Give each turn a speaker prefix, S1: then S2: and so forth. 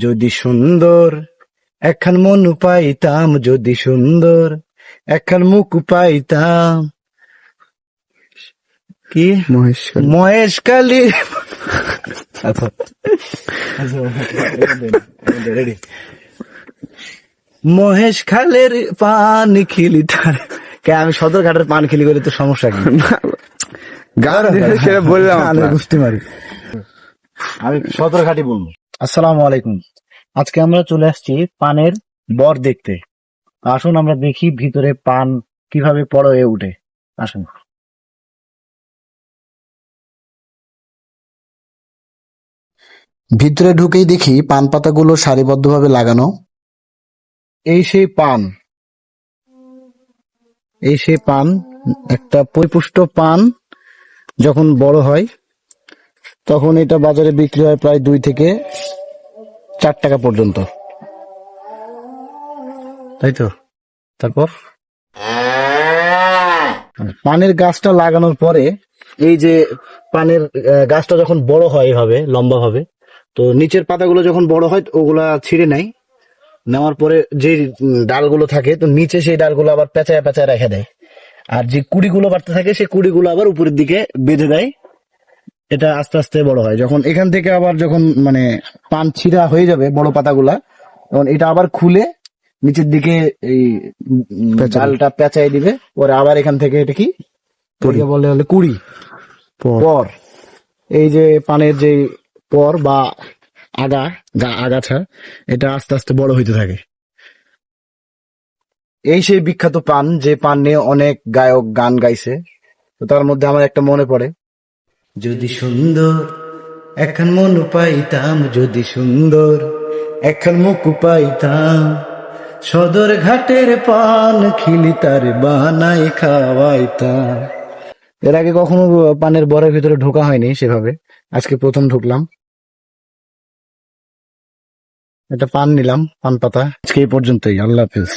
S1: যদি সুন্দর একখান মন পাইতাম, যদি সুন্দর একখান মুখ পাইতাম। কি মহেশখালী। আচ্ছা রেডি। মহেশ খালের পান খিলি তার। আমি সদরঘাটের পান খিলি করে তো সমস্যা কি?
S2: গান সেটা বললাম
S1: বুঝতে পারি, আমি সদরঘাটি বলবো। আসসালামু আলাইকুম। আজকে আমরা চলে আসছি পানের বর দেখতে। আসুন আমরা দেখি ভিতরে পান কিভাবে বড় হয়ে উঠে। আসুন।
S3: ভিতরে ঢুকেই দেখি পান পাতাগুলো সারিবদ্ধভাবে লাগানো।
S1: এই সেই পান, এই সেই পান। একটা পরিপুষ্ট পান যখন বড় হয় তখন এটা বাজারে বিক্রি হয় প্রায় 2 থেকে 4 টাকা পর্যন্ত, তাই তো? তারপর পানের গাছটা লাগানোর পরে এই যে পানের গাছটা যখন বড় হয় এভাবে লম্বা ভাবে, তো নিচের পাতাগুলো যখন বড় হয় ওগুলা ছিঁড়ে নেয়। নেওয়ার পরে যে ডালগুলো থাকে তো নিচে সেই ডালগুলো আবার পেঁচায় পেঁচায় রেখে দেয়। আর যে কুড়িগুলো বাড়তে থাকে সেই কুড়িগুলো আবার উপরের দিকে বেঁধে দেয়। এটা আস্তে আস্তে বড় হয়। যখন এখান থেকে আবার যখন মানে পান ছিঁড়া হয়ে যাবে বড় পাতাগুলা, তখন এটা আবার খুলে নিচের দিকে এই ডালটা পেঁচাই দিবে। পরে আবার এখান থেকে এটা কি বলে হলে কুড়ি পর, এই যে পানের যে পর বা আগাছা, এটা আস্তে আস্তে বড় হইতে থাকে। এই সেই বিখ্যাত পান, যে পান নিয়ে অনেক গায়ক গান গাইছে। তো তার মধ্যে আমার একটা মনে পড়ে, যদি সুন্দর একখান মন পাইতাম, যদি সুন্দর একখান মুখ পাইতাম, সদর ঘাটের পান খিলি তার বানাই খাওয়াইতাম। এর আগে কখনো পানের বরের ভিতরে ঢোকা হয়নি সেভাবে, আজকে প্রথম ঢুকলাম। এটা পান নিলাম, পান পাতা। আজকে এই পর্যন্তই, আল্লাহ হাফেজ।